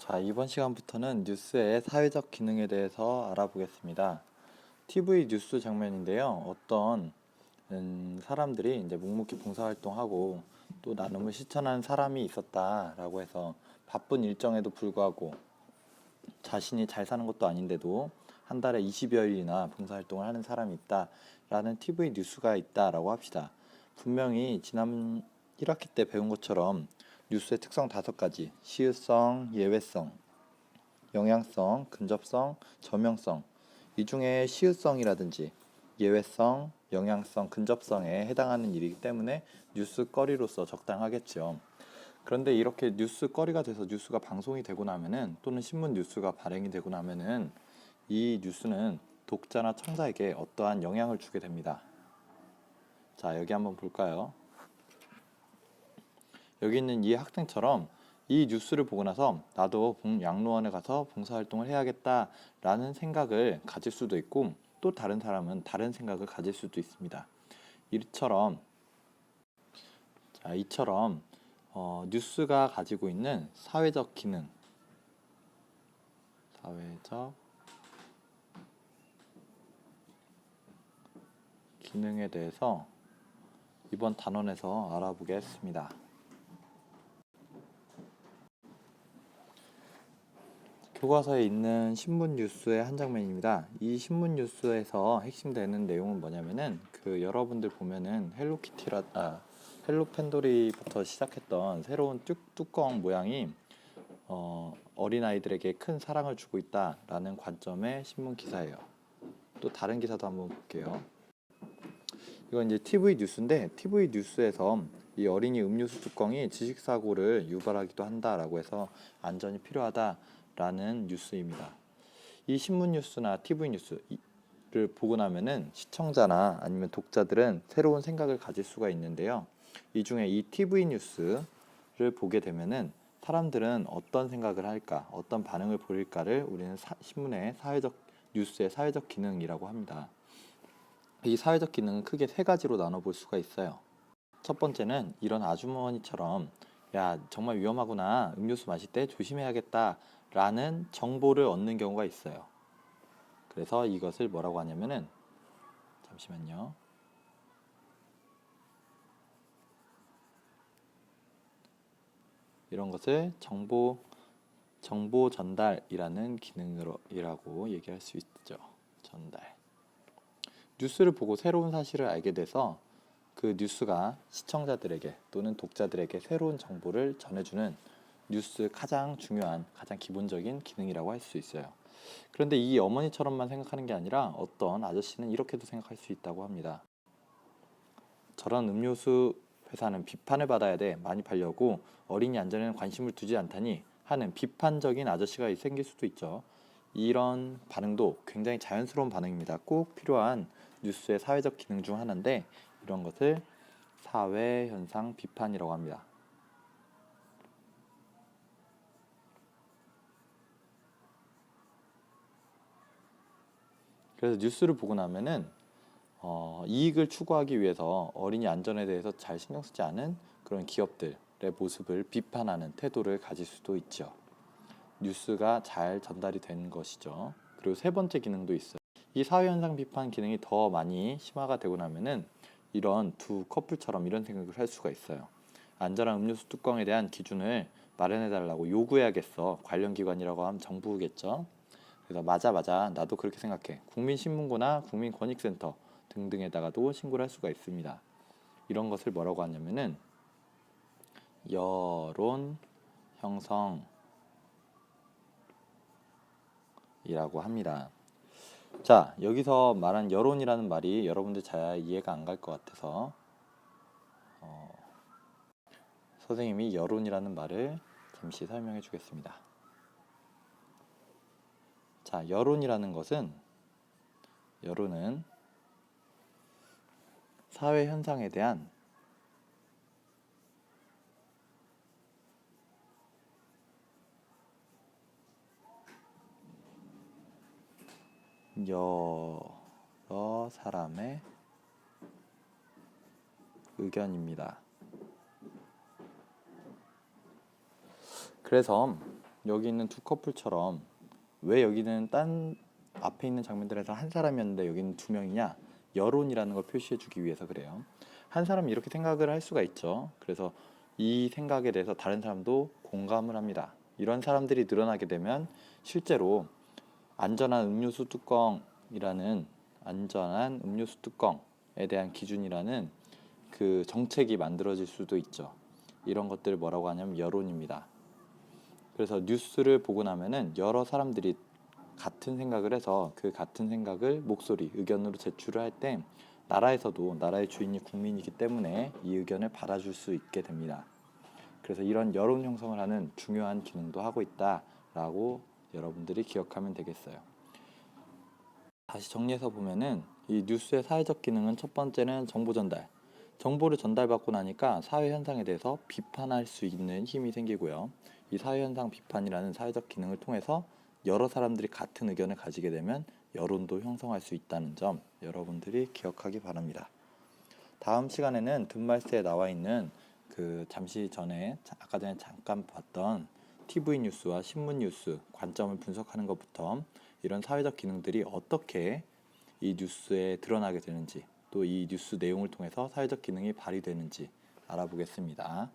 자, 이번 시간부터는 뉴스의 사회적 기능에 대해서 알아보겠습니다. TV 뉴스 장면인데요. 어떤 사람들이 이제 묵묵히 봉사활동하고 또 나눔을 실천하는 사람이 있었다라고 해서 바쁜 일정에도 불구하고 자신이 잘 사는 것도 아닌데도 한 달에 20여일이나 봉사활동을 하는 사람이 있다라는 TV 뉴스가 있다라고 합시다. 분명히 지난 1학기 때 배운 것처럼 뉴스의 특성 5가지, 시의성, 예외성, 영향성, 근접성, 저명성. 이 중에 시의성이라든지 예외성, 영향성, 근접성에 해당하는 일이기 때문에 뉴스거리로서 적당하겠죠. 그런데 이렇게 뉴스거리가 돼서 뉴스가 방송이 되고 나면은 또는 신문 뉴스가 발행이 되고 나면은 이 뉴스는 독자나 청자에게 어떠한 영향을 주게 됩니다. 자, 여기 한번 볼까요? 여기 있는 이 학생처럼 이 뉴스를 보고 나서 나도 양로원에 가서 봉사활동을 해야겠다라는 생각을 가질 수도 있고 또 다른 사람은 다른 생각을 가질 수도 있습니다. 이처럼 뉴스가 가지고 있는 사회적 기능에 대해서 이번 단원에서 알아보겠습니다. 교과서에 있는 신문 뉴스의 한 장면입니다. 이 신문 뉴스에서 핵심되는 내용은 뭐냐면은 여러분들 보면은 헬로 팬도리부터 시작했던 새로운 뚜껑 모양이 어린아이들에게 큰 사랑을 주고 있다라는 관점의 신문 기사예요. 또 다른 기사도 한번 볼게요. 이건 이제 TV 뉴스인데 TV 뉴스에서 이 어린이 음료수 뚜껑이 지식사고를 유발하기도 한다라고 해서 안전이 필요하다라는 뉴스입니다. 이 신문 뉴스나 TV 뉴스를 보고 나면은 시청자나 아니면 독자들은 새로운 생각을 가질 수가 있는데요. 이 중에 이 TV 뉴스를 보게 되면은 사람들은 어떤 생각을 할까, 어떤 반응을 보일까를 우리는 신문의 뉴스의 사회적 기능이라고 합니다. 이 사회적 기능은 크게 3가지로 나눠볼 수가 있어요. 첫 번째는 이런 아주머니처럼 야, 정말 위험하구나, 음료수 마실 때 조심해야겠다 라는 정보를 얻는 경우가 있어요. 그래서 이것을 뭐라고 하냐면은, 잠시만요. 이런 것을 정보 전달이라는 기능이라고 얘기할 수 있죠. 전달. 뉴스를 보고 새로운 사실을 알게 돼서 그 뉴스가 시청자들에게 또는 독자들에게 새로운 정보를 전해주는 뉴스의 가장 중요한, 가장 기본적인 기능이라고 할 수 있어요. 그런데 이 어머니처럼만 생각하는 게 아니라 어떤 아저씨는 이렇게도 생각할 수 있다고 합니다. 저런 음료수 회사는 비판을 받아야 돼, 많이 팔려고 어린이 안전에는 관심을 두지 않다니 하는 비판적인 아저씨가 생길 수도 있죠. 이런 반응도 굉장히 자연스러운 반응입니다. 꼭 필요한 뉴스의 사회적 기능 중 하나인데 이런 것을 사회 현상 비판이라고 합니다. 그래서 뉴스를 보고 나면은 이익을 추구하기 위해서 어린이 안전에 대해서 잘 신경 쓰지 않은 그런 기업들의 모습을 비판하는 태도를 가질 수도 있죠. 뉴스가 잘 전달이 된 것이죠. 그리고 3번째 기능도 있어요. 이 사회현상 비판 기능이 더 많이 심화가 되고 나면은 이런 두 커플처럼 이런 생각을 할 수가 있어요. 안전한 음료수 뚜껑에 대한 기준을 마련해달라고 요구해야겠어. 관련 기관이라고 하면 정부겠죠. 그래서 맞아 나도 그렇게 생각해. 국민신문고나 국민권익센터 등등에다가도 신고를 할 수가 있습니다. 이런 것을 뭐라고 하냐면은 여론 형성이라고 합니다. 자, 여기서 말한 여론이라는 말이 여러분들 잘 이해가 안 갈 것 같아서 선생님이 여론이라는 말을 잠시 설명해 주겠습니다. 자, 여론은 사회 현상에 대한 여러 사람의 의견입니다. 그래서 여기 있는 두 커플처럼 왜 여기는 딴 앞에 있는 장면들에서 한 사람이었는데 여기는 두 명이냐? 여론이라는 걸 표시해 주기 위해서 그래요. 한 사람이 이렇게 생각을 할 수가 있죠. 그래서 이 생각에 대해서 다른 사람도 공감을 합니다. 이런 사람들이 늘어나게 되면 실제로 안전한 음료수 뚜껑에 대한 기준이라는 그 정책이 만들어질 수도 있죠. 이런 것들을 뭐라고 하냐면 여론입니다. 그래서 뉴스를 보고 나면은 여러 사람들이 같은 생각을 해서 그 같은 생각을 목소리, 의견으로 제출을 할 때 나라에서도 나라의 주인이 국민이기 때문에 이 의견을 받아줄 수 있게 됩니다. 그래서 이런 여론 형성을 하는 중요한 기능도 하고 있다라고 여러분들이 기억하면 되겠어요. 다시 정리해서 보면은 이 뉴스의 사회적 기능은 첫 번째는 정보 전달. 정보를 전달받고 나니까 사회 현상에 대해서 비판할 수 있는 힘이 생기고요. 이 사회 현상 비판이라는 사회적 기능을 통해서 여러 사람들이 같은 의견을 가지게 되면 여론도 형성할 수 있다는 점 여러분들이 기억하기 바랍니다. 다음 시간에는 든말스에 나와 있는 그 잠시 전에 아까 전에 잠깐 봤던 TV 뉴스와 신문 뉴스 관점을 분석하는 것부터 이런 사회적 기능들이 어떻게 이 뉴스에 드러나게 되는지 또 이 뉴스 내용을 통해서 사회적 기능이 발휘되는지 알아보겠습니다.